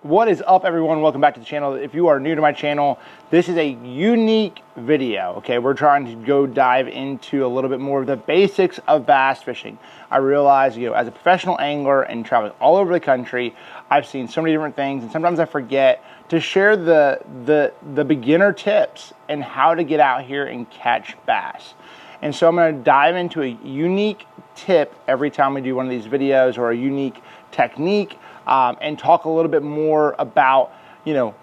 What is up, everyone? Welcome back to the channel. If you are new to my channel, this is a unique video. Okay, we're trying to go dive into a little bit more of the basics of bass fishing. I realize, as a professional angler and traveling all over the country, I've seen so many different things, and sometimes I forget to share the beginner tips and how to get out here and catch bass. And so I'm going to dive into a unique tip every time we do one of these videos, or a unique technique. And talk a little bit more about,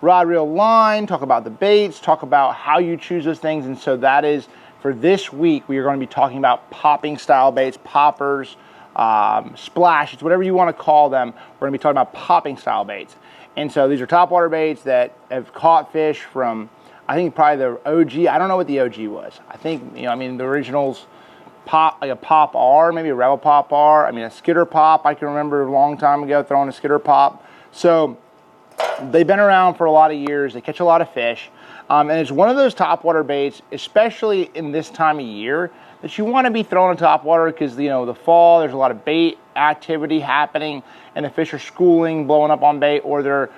rod, reel, line, talk about the baits, talk about how you choose those things. And so that is, for this week, we are going to be talking about popping style baits, poppers, splashes, whatever you want to call them. We're going to be talking about popping style baits. And so these are topwater baits that have caught fish from, I think, probably the OG. I don't know what the OG was. I think, the originals, pop, like a pop R, maybe a Rebel pop R. A skitter pop, I can remember a long time ago throwing a skitter pop. So they've been around for a lot of years. They catch a lot of fish. And it's one of those topwater baits, especially in this time of year, that you want to be throwing in topwater because, the fall, there's a lot of bait activity happening and the fish are schooling, blowing up on bait, or they're,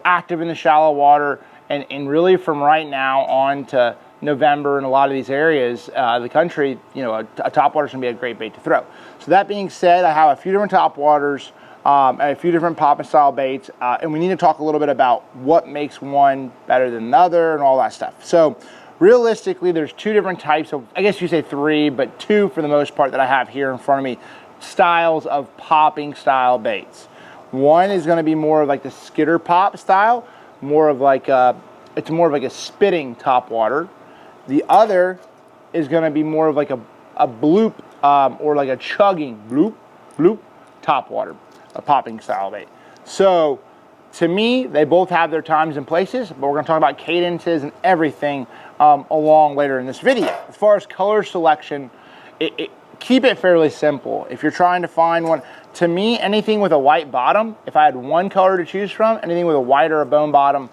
active in the shallow water. And really from right now on to November in a lot of these areas, the country, a topwater is going to be a great bait to throw. So that being said, I have a few different topwaters, and a few different popping style baits, and we need to talk a little bit about what makes one better than the other and all that stuff. So realistically, there's two different types of, I guess you say three, but two for the most part that I have here in front of me, styles of popping style baits. One is going to be more of like the skitter pop style, more of like it's more of like a spitting topwater. The other is going to be more of like a bloop, or like a chugging bloop, bloop topwater, a popping style bait. So to me, they both have their times and places, but we're going to talk about cadences and everything along later in this video. As far as color selection, keep it fairly simple. If you're trying to find one, to me, anything with a white bottom, if I had one color to choose from, anything with a white or a bone bottom,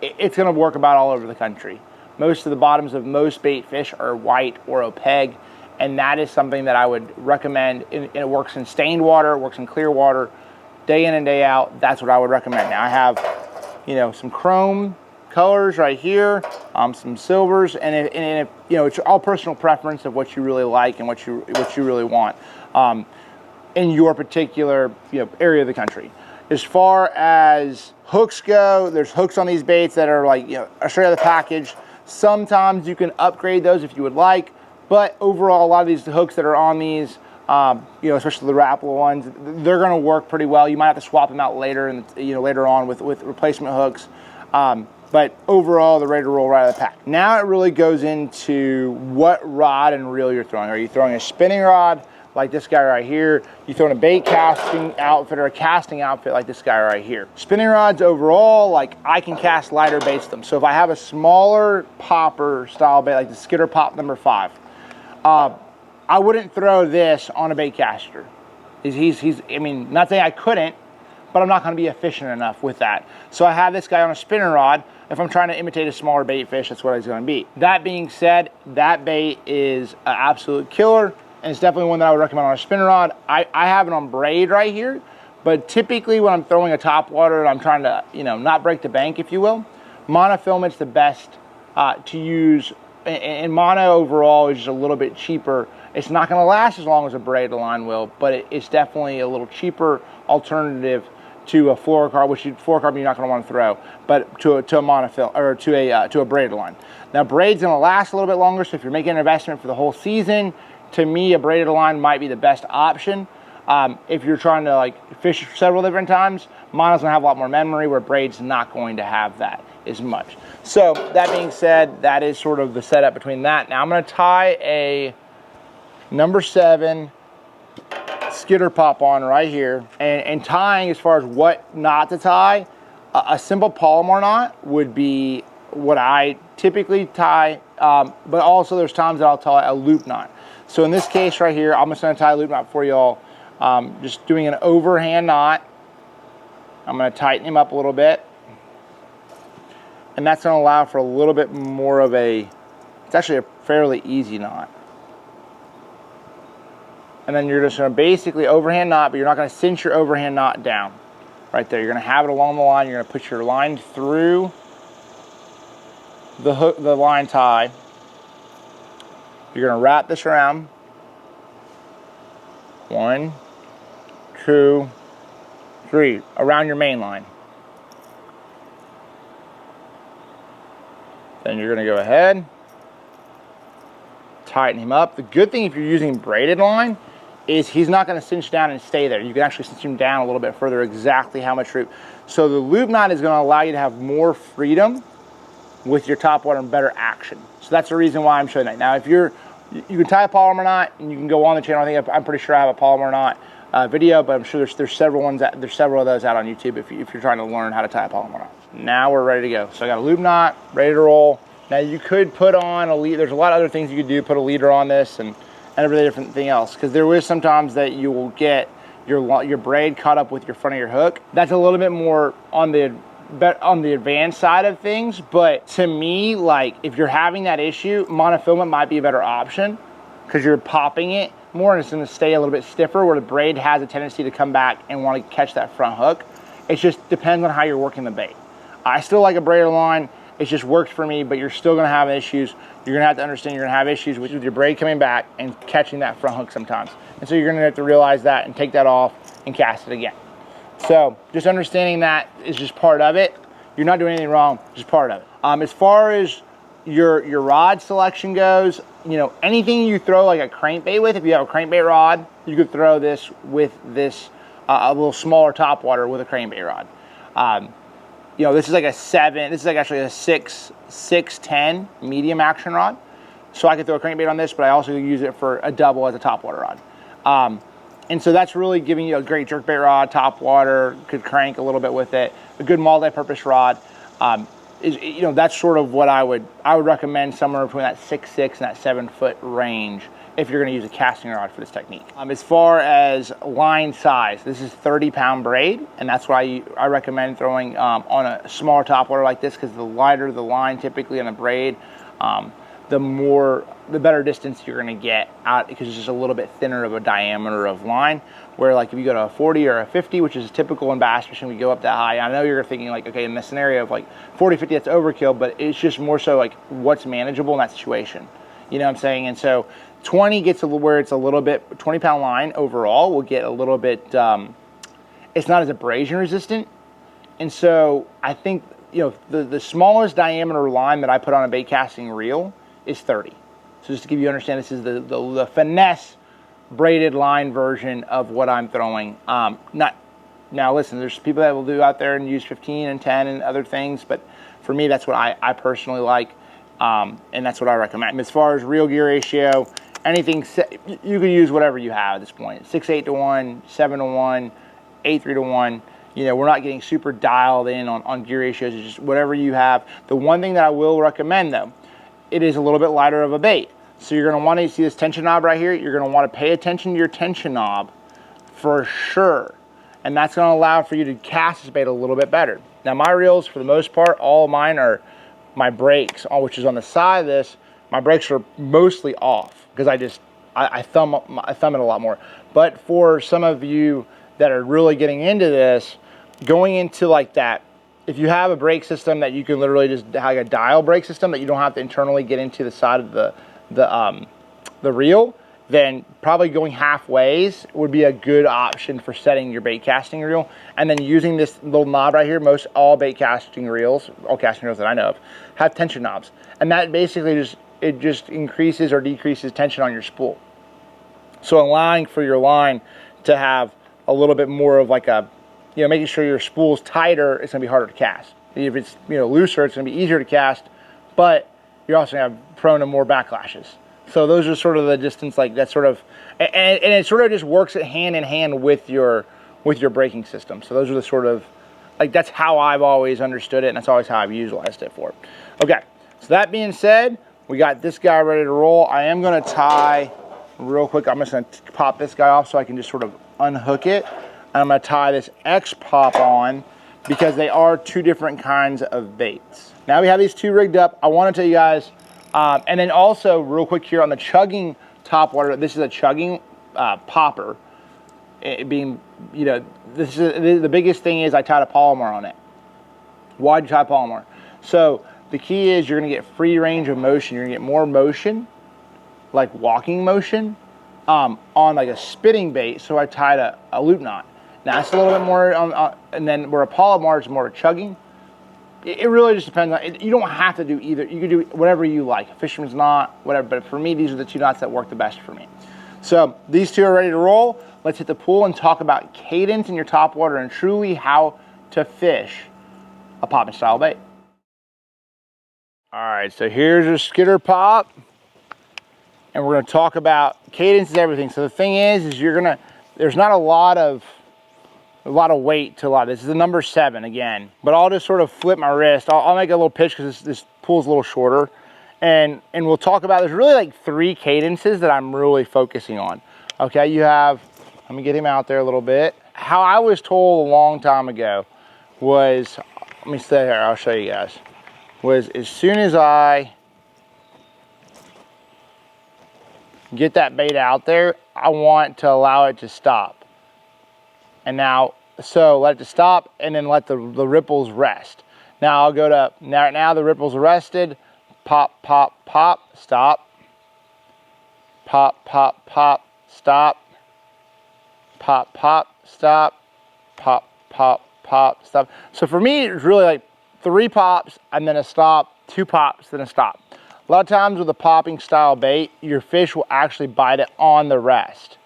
it's going to work about all over the country. Most of the bottoms of most bait fish are white or opaque, and that is something that I would recommend. It works in stained water, it works in clear water, day in and day out. That's what I would recommend. Now I have, some chrome colors right here, some silvers, and if it's all personal preference of what you really like and what you really want in your particular area of the country. As far as hooks go, there's hooks on these baits that are like straight out of the package. Sometimes you can upgrade those if you would like, but overall, a lot of these hooks that are on these, especially the Rapala ones, they're going to work pretty well. You might have to swap them out later, and later on with replacement hooks. But overall, they're ready to roll right out of the pack. Now it really goes into what rod and reel you're throwing. Are you throwing a spinning rod like this guy right here? You throwing a bait casting outfit or a casting outfit like this guy right here? Spinning rods overall, like I can cast lighter baits them. So if I have a smaller popper style bait like the skitter pop number 5, I wouldn't throw this on a bait caster. Not saying I couldn't, but I'm not going to be efficient enough with that. So I have this guy on a spinning rod. If I'm trying to imitate a smaller bait fish, that's what it's going to be. That being said, that bait is an absolute killer, and it's definitely one that I would recommend on a spinning rod. I have it on braid right here, but typically when I'm throwing a topwater and I'm trying to, not break the bank, if you will, monofilament's the best to use. And mono overall is just a little bit cheaper. It's not going to last as long as a braided line will, but it's definitely a little cheaper alternative to a fluorocarbon, which fluorocarbon you're not going to want to throw, but to a monofil or to a braided line. Now braid's going to last a little bit longer, so if you're making an investment for the whole season, to me a braided line might be the best option. If you're trying to fish several different times, mono's going to have a lot more memory, where braid's not going to have that as much. So that being said, that is sort of the setup between that. Now I'm going to tie a number 7 skitter pop on right here, and tying, as far as what not to tie, a simple Palomar knot would be what I typically tie, but also there's times that I'll tie a loop knot. So in this case right here, I'm just going to tie a loop knot for y'all, just doing an overhand knot. I'm going to tighten him up a little bit, and that's going to allow for a little bit more of it's actually a fairly easy knot. And then you're just going to basically overhand knot, but you're not going to cinch your overhand knot down. right there. You're gonna have it along the line. You're gonna put your line through the hook, the line tie. You're gonna wrap this around. 1, 2, 3, around your main line. Then you're gonna go ahead, tighten him up. The good thing if you're using braided line is he's not gonna cinch down and stay there. You can actually cinch him down a little bit further, exactly how much loop. So the loop knot is gonna allow you to have more freedom with your top water and better action. So that's the reason why I'm showing that. Now, if you can tie a polymer knot, and you can go on the channel. I'm pretty sure I have a polymer knot video, but I'm sure there's several of those out on YouTube if you're trying to learn how to tie a polymer knot. Now we're ready to go. So I got a loop knot, ready to roll. Now you could put on a lead. There's a lot of other things you could do. Put a leader on this and every different thing else, because there is sometimes that you will get your braid caught up with your front of your hook. That's a little bit more on the advanced side of things, but to me, like, if you're having that issue, monofilament might be a better option because you're popping it more and it's going to stay a little bit stiffer, where the braid has a tendency to come back and want to catch that front hook. It just depends on how you're working the bait. I still like a braided line. It just works for me, but you're still going to have issues. You're going to have to understand you're going to have issues with your braid coming back and catching that front hook sometimes. And so you're going to have to realize that and take that off and cast it again. So just understanding that is just part of it. You're not doing anything wrong, just part of it. As far as your rod selection goes, you know, anything you throw like a crankbait with, if you have a crankbait rod, you could throw this with this, a little smaller topwater with a crankbait rod. You know, this is like a 7, this is like actually a 6'10" medium action rod. So I could throw a crankbait on this, but I also use it for a double as a topwater rod. And so that's really giving you a great jerkbait rod, top water, could crank a little bit with it. A good multi-purpose rod. You know, that's sort of what I would recommend, somewhere between that 6'6" and that 7 foot range if you're going to use a casting rod for this technique. As far as line size, this is 30-pound braid, and that's why I recommend throwing on a smaller top water like this, because the lighter the line typically on a braid, the better distance you're going to get out, because it's just a little bit thinner of a diameter of line. Where like if you go to a 40 or a 50, which is typical in bass fishing, we go up that high. I know you're thinking like, okay, in the scenario of like 40, 50, that's overkill, but it's just more so like what's manageable in that situation. You know what I'm saying? And so 20 gets where it's a little bit, 20-pound line overall will get a little bit, it's not as abrasion resistant. And so I think, you know, the smallest diameter line that I put on a bait casting reel is 30. So just to give you understand, this is the finesse braided line version of what I'm throwing. Now listen, there's people that will do out there and use 15 and 10 and other things, but for me, that's what I personally like, and that's what I recommend. As far as reel gear ratio, anything, you can use whatever you have at this point. 6/8 to 1, 7 to 1, 8/3 to 1. You know, we're not getting super dialed in on gear ratios. It's just whatever you have. The one thing that I will recommend though, it is a little bit lighter of a bait. So you're going to want to see this tension knob right here. You're going to want to pay attention to your tension knob for sure. And that's going to allow for you to cast this bait a little bit better. Now my reels, for the most part, all of mine are my brakes, which is on the side of this. My brakes are mostly off because I thumb it a lot more. But for some of you that are really getting into this, going into like that, if you have a brake system that you can literally just have a dial brake system that you don't have to internally get into the side of the reel, then probably going halfways would be a good option for setting your bait casting reel. And then using this little knob right here, all bait casting reels, all casting reels that I know of, have tension knobs. And that basically just increases or decreases tension on your spool. So allowing for your line to have a little bit more of like a, you know, making sure your spool's tighter, it's gonna be harder to cast. If it's, you know, looser, it's gonna be easier to cast, but you're also gonna have prone to more backlashes. So those are sort of the distance, like that sort of, and it sort of just works hand in hand with your braking system. So those are the sort of, like, that's how I've always understood it, and that's always how I've utilized it for. Okay, so that being said, we got this guy ready to roll. I am gonna tie real quick. I'm just gonna pop this guy off so I can just sort of unhook it. And I'm gonna tie this X pop on because they are two different kinds of baits. Now we have these two rigged up. I wanna tell you guys, and then also real quick here on the Chugging top water, this is a Chugging popper. it being, you know, this is the biggest thing is I tied a polymer on it. Why'd you tie polymer? So the key is you're gonna get free range of motion. You're gonna get more motion, like walking motion, on like a spitting bait. So I tied a loop knot. Now it's a little bit more and then where a polymer is more chugging. It really just depends on it. You don't have to do either. You can do whatever you like. A fisherman's knot, whatever. But for me, these are the two knots that work the best for me. So these two are ready to roll. Let's hit the pool and talk about cadence in your top water and truly how to fish a popping style bait. All right, so here's your skitter pop. And we're gonna talk about cadence is everything. So the thing is there's not a lot of weight to a lot of this. This is the number 7 again, but I'll just sort of flip my wrist. I'll make a little pitch because this pool's a little shorter. And we'll talk about, there's really like 3 cadences that I'm really focusing on. Okay, you have, let me get him out there a little bit. How I was told a long time ago was, let me stay here, I'll show you guys, was as soon as I get that bait out there, I want to allow it to stop. And now, so let it to stop and then let the ripples rest. Now I'll go to, now the ripples are rested, pop, pop, pop, stop. Pop, pop, pop, stop. Pop, pop, stop. Pop, pop, pop, stop. So for me, it's really like 3 pops and then a stop, 2 pops, then a stop. A lot of times with a popping style bait, your fish will actually bite it on the rest.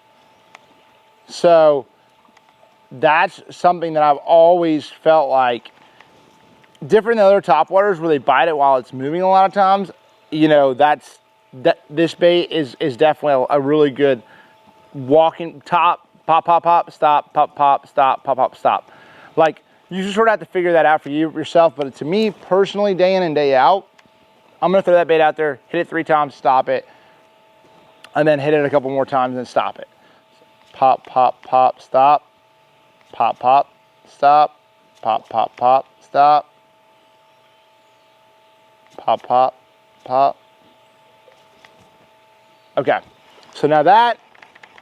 So that's something that I've always felt like, different than other top waters where they bite it while it's moving a lot of times. You know, this bait is definitely a really good walking top, pop, pop, pop, stop, pop, pop, stop, pop, pop, stop. Like, you just sort of have to figure that out for yourself. But to me personally, day in and day out, I'm gonna throw that bait out there, hit it 3 times, stop it, and then hit it a couple more times and stop it. Pop, pop, pop, stop. Pop, pop, stop. Pop, pop, pop, stop. Pop, pop, pop. Okay, so now that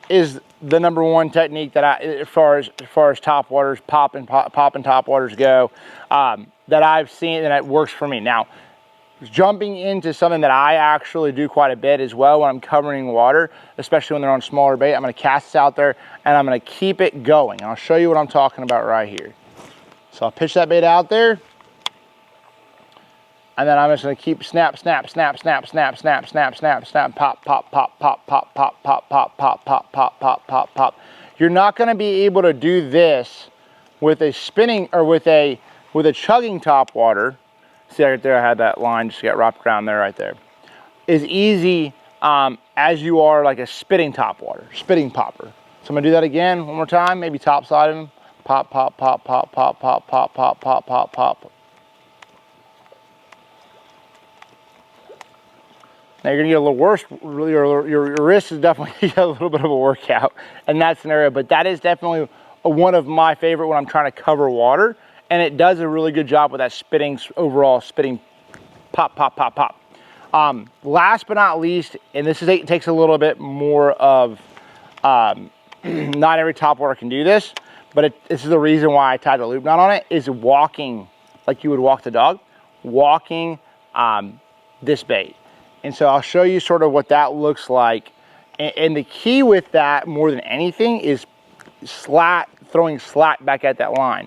is the number 1 technique that as far as top waters, pop and top waters go, that I've seen and it works for me. Now, jumping into something that I actually do quite a bit as well when I'm covering water, especially when they're on smaller bait, I'm gonna cast this out there and I'm gonna keep it going. And I'll show you what I'm talking about right here. So I'll pitch that bait out there. And then I'm just gonna keep snap, snap, snap, snap, snap, snap, snap, snap, snap, pop, pop, pop, pop, pop, pop, pop, pop, pop, pop, pop, pop, pop, pop. You're not gonna be able to do this with a spinning or with a chugging top water. See right there, I had that line just got wrapped around there right there. As easy as you are like a spitting top water, spitting popper. So I'm gonna do that again one more time, maybe top side of him. Pop, pop, pop, pop, pop, pop, pop, pop, pop, pop, pop. Now you're gonna get a little worse, your wrist is definitely a little bit of a workout in that scenario, but that is definitely one of my favorite when I'm trying to cover water, and it does a really good job with that spitting, overall spitting pop, pop, pop, pop. Last but not least, and it takes a little bit more of, not every top water can do this, but this is the reason why I tied a loop knot on it, is walking like you would walk the dog, walking this bait. And so I'll show you sort of what that looks like. And the key with that more than anything is throwing slack back at that line.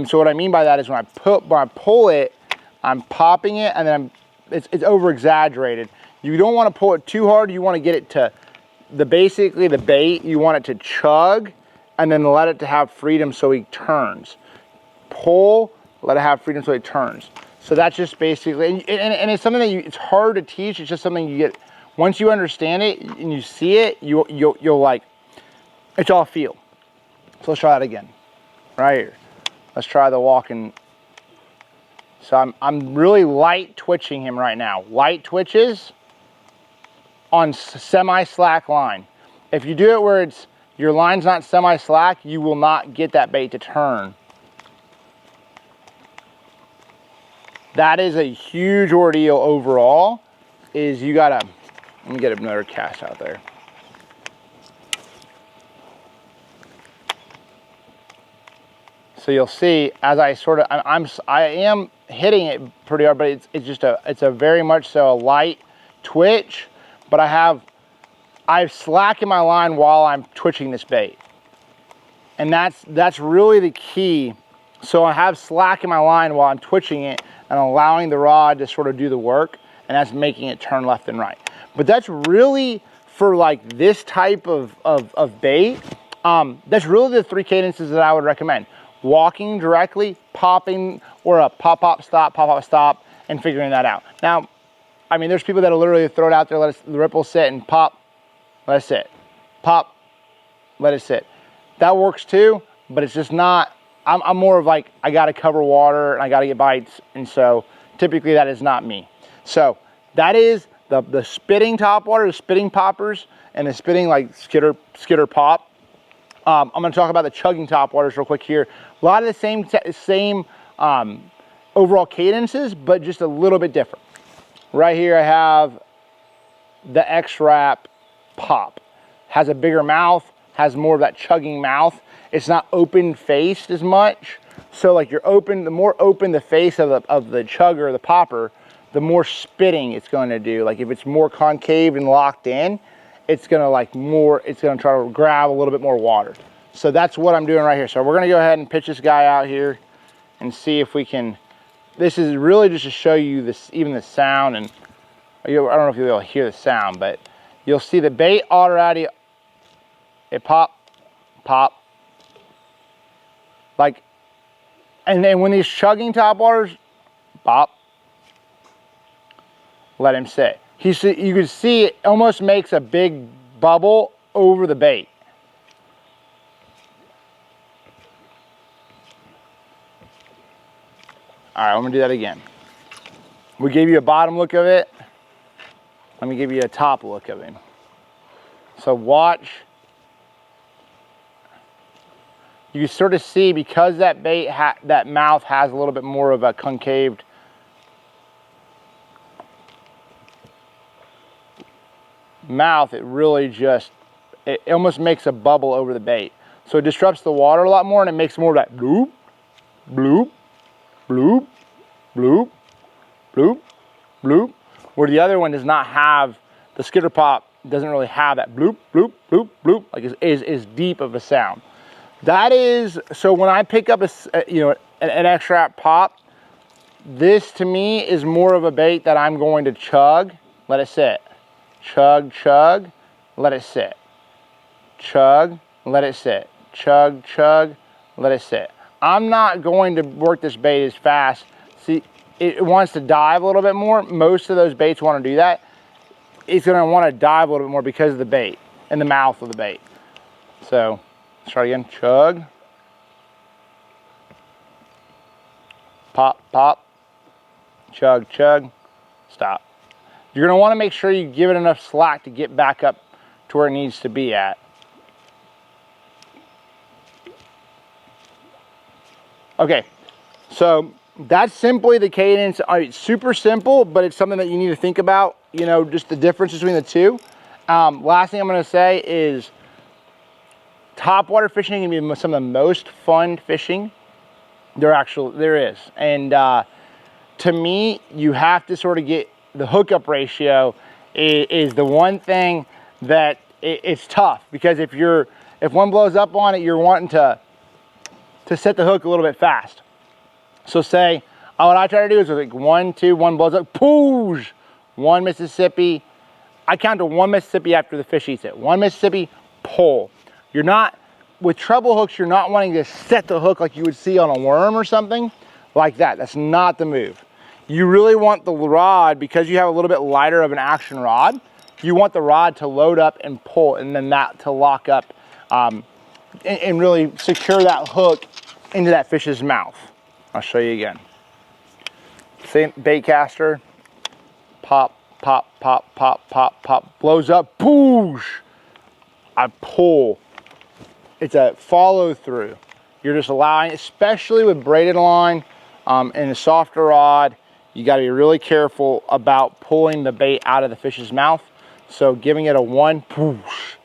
So what I mean by that is when I pull it, I'm popping it and then it's over exaggerated. You don't want to pull it too hard. You want to get it to basically the bait, you want it to chug and then let it to have freedom so he turns. Pull, let it have freedom so it turns. So that's just basically, and it's something that it's hard to teach. It's just something you get, once you understand it and you see it, you'll like, it's all feel. So let's try that again, right here. Let's try the walking. So I'm really light twitching him right now. Light twitches on semi-slack line. If you do it where your line's not semi-slack, you will not get that bait to turn. That is a huge ordeal overall, is you gotta, let me get another cast out there. So you'll see as I sort of, I am hitting it pretty hard, but it's just it's a very much so a light twitch, but I've slack in my line while I'm twitching this bait. And that's really the key. So I have slack in my line while I'm twitching it and allowing the rod to sort of do the work, and that's making it turn left and right. But that's really for like this type of bait. That's really the 3 cadences that I would recommend. Walking directly, popping, or a pop, stop, and figuring that out. Now, I mean, there's people that'll literally throw it out there, let the ripple sit, and pop, let it sit. Pop, let it sit. That works too, but it's just not, I'm more of like, I gotta cover water and I gotta get bites, and so typically that is not me. So that is the spitting topwater, the spitting poppers, and the spitting like skitter pop. I'm gonna talk about the chugging topwaters real quick here. A lot of the same overall cadences, but just a little bit different. Right here I have the X-Wrap pop. Has a bigger mouth, has more of that chugging mouth. It's not open-faced as much. So like the more open the face of the chugger, the popper, the more spitting it's going to do. Like if it's more concave and locked in, it's gonna try to grab a little bit more water. So that's what I'm doing right here. So we're gonna go ahead and pitch this guy out here and see if we can, this is really just to show you this, even the sound, and I don't know if you'll be able to hear the sound, but you'll see the bait already, it pop, like, and then when these chugging topwaters, pop, let him sit. You can see it almost makes a big bubble over the bait. All right, I'm gonna do that again. We gave you a bottom look of it. Let me give you a top look of him. So watch. You can sort of see, because that bait, that mouth has a little bit more of a concaved mouth, it really just, it almost makes a bubble over the bait. So it disrupts the water a lot more, and it makes more of that bloop, bloop, bloop, bloop, bloop, bloop, where the other one does not have, the skitter pop doesn't really have that bloop, bloop, bloop, bloop, like is deep of a sound. That is, so when I pick up an X-Wrap pop, this to me is more of a bait that I'm going to chug, let it sit. Chug, chug, let it sit. Chug, let it sit. Chug, chug, let it sit. I'm not going to work this bait as fast. See, it wants to dive a little bit more. Most of those baits want to do that. It's going to want to dive a little bit more because of the bait and the mouth of the bait. So, let's try again. Chug. Pop, pop. Chug, chug. Stop. You're going to want to make sure you give it enough slack to get back up to where it needs to be at. Okay, so that's simply the cadence. It's super simple, but it's something that you need to think about, you know, just the difference between the two. Last thing I'm going to say is topwater fishing can be some of the most fun fishing there is. And to me, you have to sort of get the hookup ratio is the one thing that it's tough, because if one blows up on it, you're wanting to set the hook a little bit fast. So say, what I try to do is like 1, 2, 1 blows up, poosh, 1 Mississippi. I count to 1 Mississippi after the fish eats it. 1 Mississippi, pull. You're not, with treble hooks, you're not wanting to set the hook like you would see on a worm or something like that. That's not the move. You really want the rod, because you have a little bit lighter of an action rod, you want the rod to load up and pull, and then that to lock up and really secure that hook into that fish's mouth. I'll show you again. Same bait caster, pop, pop, pop, pop, pop, pop, blows up, poosh, I pull. It's a follow through. You're just allowing, especially with braided line and a softer rod, you got to be really careful about pulling the bait out of the fish's mouth. So giving it a 1, poosh,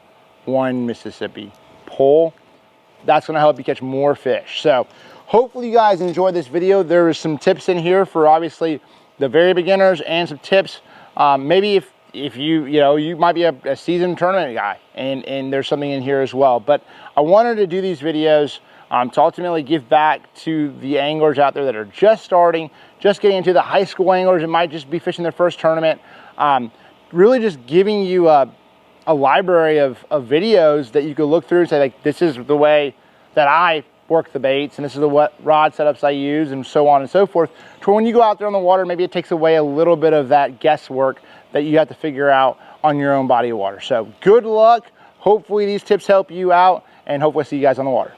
1 Mississippi, pull, that's going to help you catch more fish. So hopefully you guys enjoyed this video. There is some tips in here for obviously the very beginners, and some tips maybe if you might be a seasoned tournament guy, and there's something in here as well. But I wanted to do these videos to ultimately give back to the anglers out there that are just starting, just getting into the high school anglers that might just be fishing their first tournament. Really just giving you a library of videos that you could look through and say, like, this is the way that I work the baits, and this is what rod setups I use, and so on and so forth. So when you go out there on the water, maybe it takes away a little bit of that guesswork that you have to figure out on your own body of water. So good luck. Hopefully these tips help you out, and hopefully see you guys on the water.